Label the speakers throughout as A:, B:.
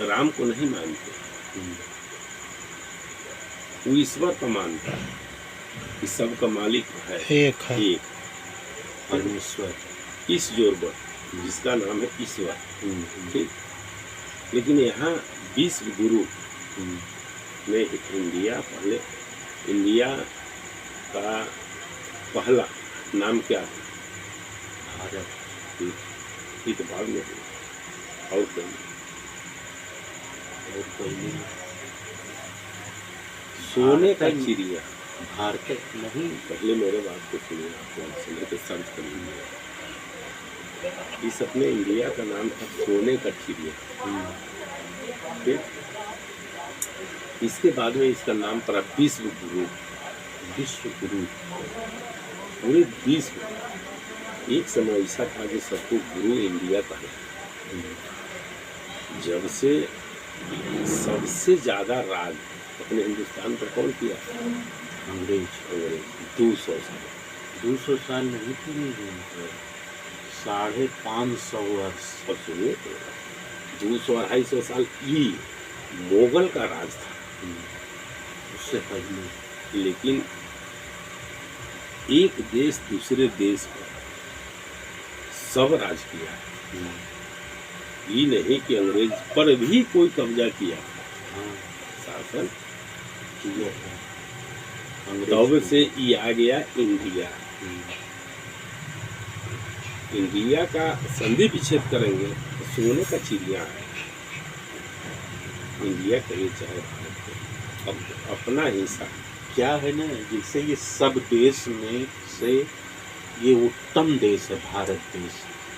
A: राम को नहीं मानते, वो ईश्वर को मानता है कि सबका मालिक है,
B: एक है,
A: एक
C: परमेश्वर,
A: इस जोर जिसका नाम है ईश्वर। ठीक, लेकिन यहाँ विश्व गुरु में इंडिया पहले, इंडिया का पहला नाम क्या था?
C: भारत।
A: ये तो बाद में हुआ, और
C: पहले
A: सोने का चिड़िया।
C: भारत नहीं,
A: पहले मेरे बात को सुनिए, आपको सुनने के सर्च कर लीजिए। इस अपने इंडिया का नाम था सोने का चिड़िया। ठीक, इसके बाद में इसका नाम पड़ा विश्व गुरु।
C: विश्व गुरु,
A: पूरे विश्व एक समय ऐसा था कि सबको गुरु इंडिया कहा। जब से सबसे ज्यादा राज अपने हिंदुस्तान पर कौन किया?
C: अंग्रेज।
A: 200 साल।
C: 200 साल नहीं पूरे, 550 वर्ष।
A: और सुनिए, 200-250 साल ये मोगल का राज था,
C: उससे पहले।
A: लेकिन एक देश दूसरे देश पर सब राज किया है। ये नहीं कि अंग्रेज पर भी कोई कब्जा किया, शासन
C: किया था।
A: तब से ये आ गया इंडिया। इंडिया का संधि विच्छेद करेंगे तो सोने का चिड़िया है इंडिया, कहे चाहे भारत के अब अपना हिस्सा।
C: क्या है ना, जैसे ये सब देश में से ये उत्तम देश है भारत देश।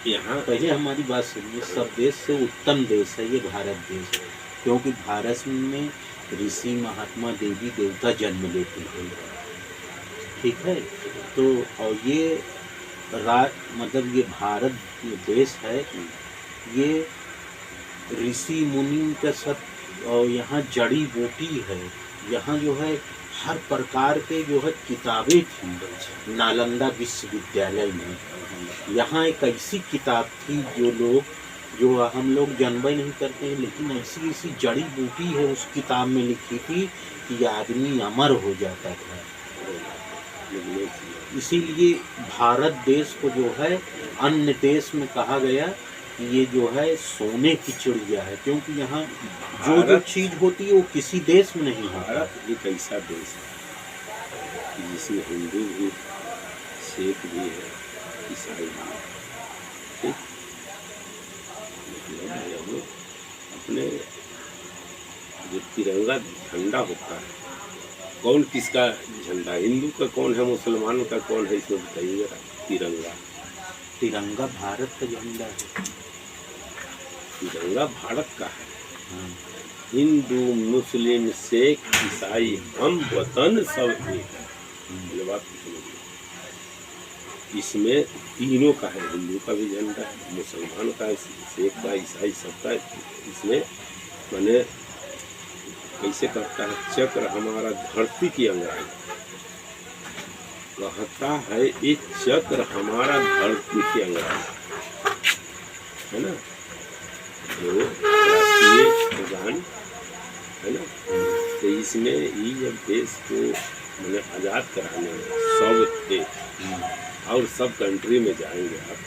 A: यहाँ
C: पहले हमारी बात सुनिए, सब देश से उत्तम देश है ये भारत देश है, क्योंकि भारत में ऋषि महात्मा देवी देवता जन्म लेते हैं। ठीक है, तो और ये मतलब ये भारत देश है, ये ऋषि मुनि का सब, और यहाँ जड़ी बूटी है, यहाँ जो है हर प्रकार के जो है किताबें थी नालंदा विश्वविद्यालय में। यहाँ एक ऐसी किताब थी जो हम लोग जानबे नहीं करते हैं, लेकिन ऐसी ऐसी जड़ी बूटी है उस किताब में लिखी थी कि आदमी अमर हो जाता था। इसीलिए भारत देश को जो है अन्य देश में कहा गया कि ये जो है सोने की चिड़िया है, क्योंकि यहाँ जो चीज होती है वो किसी देश में नहीं होता।
A: भारत एक ऐसा देश है कि जिसमें हिंदू भी, सिख भी है, ईसाई भी है। ठीक, मतलब अपने जो तिरंगा झंडा होता है, कौन किसका झंडा, हिंदू का कौन है, मुसलमान का कौन है, इसमें बताइए। तिरंगा,
C: तिरंगा भारत का झंडा है।
A: तिरंगा भारत का है। हिंदू, मुस्लिम, सिख, ईसाई, हम वतन सब एक है। बात समझिए, इसमें तीनों का है, हिंदू का भी झंडा है, मुसलमान का, सिख का, ईसाई सबका। इसमें मैंने कैसे करता है, चक्र हमारा धरती की अंगराई कहता है, एक चक्र हमारा धरती की अंगराई है ना, जो राष्ट्रीय गान है ना। तो इसमें ये जब देश को मैंने आज़ाद कराने सब देश और सब कंट्री में जाएंगे आप,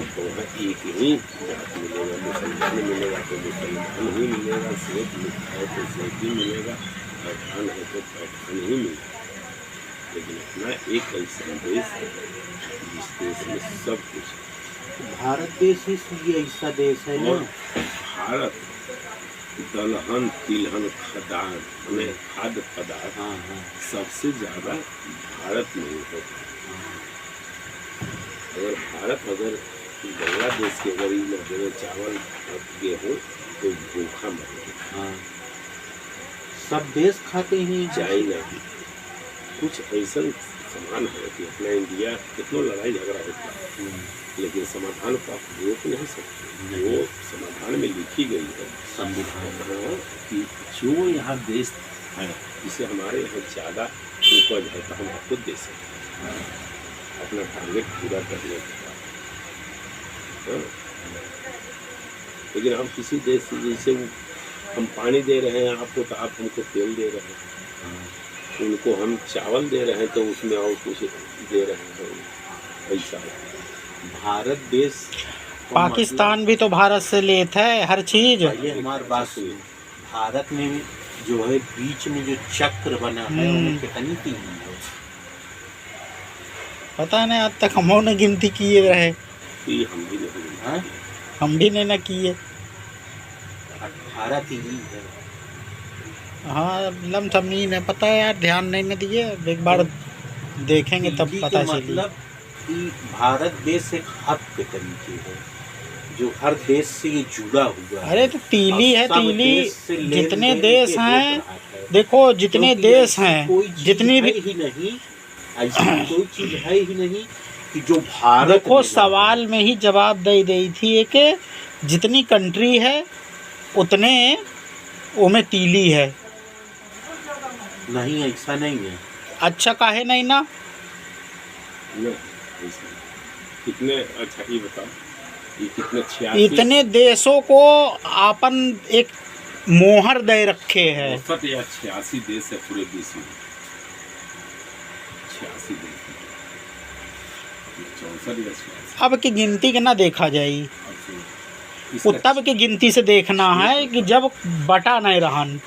A: तो वहाँ एक ही जात मिलेगा, मुसलमान मिलेगा तो मुसलमान ही मिलेगा, सिख है तो सिख ही मिलेगा, पठान है तो पठान ही मिलेगा। लेकिन अपना एक ऐसा देश है जिस देश में सब कुछ।
C: भारत देश ही ऐसा देश है ना।
A: भारत दलहन, तिलहन, खदान में खाद्य पदार्थ सबसे ज़्यादा भारत में होता है। अगर बांग्लादेश के गरीब में चावल और गेहूँ तो भूखा मरेगा।
C: सब देश खाते हैं।
A: चाइना कुछ ऐसा समान है कि अपना इंडिया कितना लड़ाई झगड़ा होता है, लेकिन समाधान को आप रोक नहीं सकते। वो समाधान में लिखी गई है संविधान कि जो यहाँ देश है, जिसे हमारे यहाँ ज़्यादा उपज है तो हम आपको दे सकते हैं अपना टारगेट पूरा करने के बाद। लेकिन हम किसी देश से जैसे वो हम पानी दे रहे हैं आपको तो आप हमको तेल दे रहे हैं,
C: हाँ।
A: उनको हम चावल दे रहे हैं तो उसमें और कुछ दे रहे हैं पैसा।
C: भारत देश को
B: पाकिस्तान भी तो भारत से लेता है हर चीज।
C: पहले हमारी बात सुनिए, भारत में जो है बीच में जो चक्र बना है उनमें कितनी तीली है?
B: पता नहीं, आज तक हम ने गिनती किए रहे,
A: ये हम भी नहीं
C: हाँ?
B: हम भी नहीं ना किए।
C: 18 तीली है।
B: हाँ लमसम नहीं है, पता है यार, ध्यान नहीं न दिए, एक बार देखेंगे तब
C: तीली
B: पता
C: के
B: चलेगी।
C: मतलब कि भारत देश एक हब के तरीके है जो हर देश से ये जुड़ा हुआ है।
B: अरे तो तीली
C: और
B: है,
C: सब
B: तीली
C: देश से लेन
B: जितने
C: देन
B: देश
C: के
B: हैं,
C: हो रहा है।
B: देखो जितने
C: क्योंकि
B: देश
C: ऐसी
B: हैं,
C: कोई चीज
B: जितनी भी,
C: है ही नहीं, ऐसी कोई चीज है ही नहीं कि जो भारत
B: देखो
C: में ना
B: सवाल में ही जवाब दे दी थी कि जितनी कंट्री है उतने उनमें तीली है।
C: हो। नहीं, ऐसा नहीं है।
B: अच्छा काहे नहीं ना?
A: ना ऐसा। कितने, अच्छा ये बताओ, ये कितने 86
B: इतने देशों को आपन एक मोहर दे रखे है।
A: 64 या 86 देश है पूरे विश्व में, 86 देश है, 64 या 86।
B: अब की गिनती के ना देखा जाई,
A: अब सुनो,
B: वो
A: इसका
B: तब की गिनती से देखना है कि जब बटा नहीं रहन।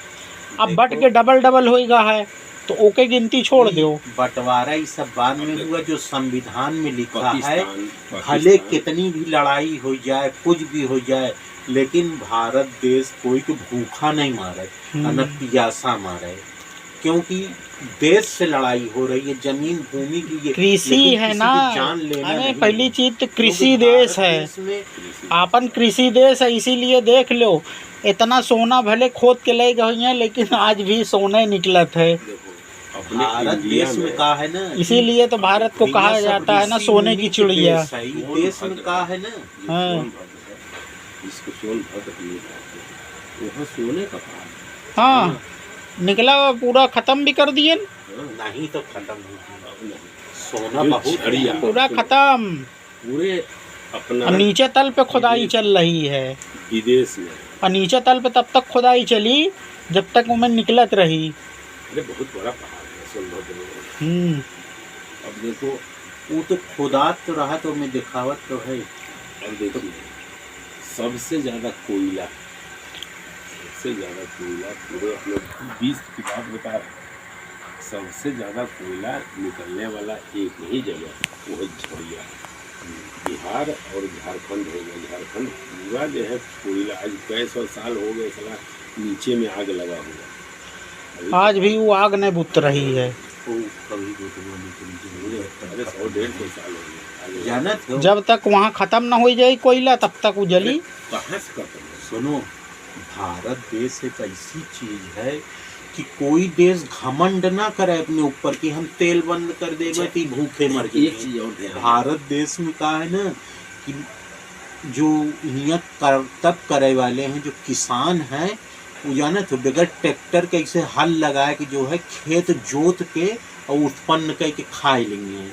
B: अब बट
C: देखो,
B: के डबल डबल होएगा है तो ओके गिनती छोड़ दो।
C: बंटवारा इस सब बाद में हुआ, जो संविधान में लिखा है भले
A: पाकिस्तान
C: कितनी भी लड़ाई हो जाए, कुछ भी हो जाए, लेकिन भारत देश कोई को भूखा नहीं मारे और न प्यासा मारे, क्योंकि देश से लड़ाई हो रही है, जमीन भूमि की ये,
B: कृषि
C: लेकिन
B: है
C: किसी
B: ना।
C: की जान लेना
B: अरे
C: नहीं
B: पहली
C: है।
B: चीज तो
C: क्योंकि
B: कृषि
C: भारत
B: देश है,
C: देश में
B: आपन कृषि देश है, इसीलिए देख लो इतना सोना भले खोद के ले गए हैं लेकिन आज भी सोने निकलत है।
A: देखो अपने
C: भारत
A: इंडिया
C: देश में कहा है ना,
B: इसीलिए तो भारत को
C: भैया
B: कहा
C: सब
B: जाता है ना
C: ऋषि
B: सोने
C: मुनि
B: की
C: के
B: चिड़िया।
C: देश है, इस देश में कहा है ना।
B: हाँ।
A: सोनभद्र है, इसको सोनभद्र भी कहते हैं, वहाँ सोने का पहाड़ है।
B: हाँ निकला पूरा खत्म भी कर दिए,
A: हाँ,
C: नहीं तो खत्म हो गया।
A: अब नहीं।
C: सोना
A: जो
C: बहुत
A: झड़िया,
C: है।
B: पूरा खत्म।
A: पूरे अपना
B: और नीचे तल पे खुदाई चल रही है,
A: विदेश में,
B: और नीचे तल पे तब तक खुदाई चली जब तक उनमें निकलत रही।
A: अरे बहुत बड़ा पहाड़ है सोनभद्र में। अब देखो,
C: वो तो खुदा तो रहा तो मैं दिखावत तो है।
A: अब देखिए सबसे ज्यादा कोयला, सबसे ज्यादा कोयला पूरे अपने 20 की बात बता रहे हैं, सबसे ज्यादा कोयला निकलने वाला एक ही जगह, वो है झड़िया। बिहार और झारखंड हो गया, झारखंड पूरा जो है कोयला, आज कई 100 साल हो गए साला नीचे में आग लगा हुआ।
B: आज भी वो आग नहीं बुत रही है।
C: वो कभी
A: अरे 100-150 साल हो गए
C: जाना तो
B: जब तक वहाँ खत्म ना हो जाए कोयला तब तक वो जली।
A: कहाँ से खत्म है?
C: सुनो, भारत देश एक ऐसी चीज है कि कोई देश घमंड ना करे अपने ऊपर कि हम तेल बंद कर देंगे तो भूखे मर
A: एक
C: जाएंगे।
A: चीज और ध्यान,
C: भारत देश में कहा है ना कि जो नियत करतब करे वाले हैं, जो किसान हैं, वो जाना तो बगैर ट्रैक्टर के ऐसे हल लगाए कि जो है खेत जोत के और उत्पन्न करके खाए लेंगे।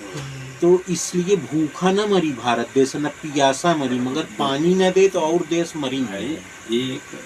C: तो इसलिए भूखा न मरी भारत देश, न प्यासा मरी, मगर पानी न दे तो और देश मरी नहीं।
A: एक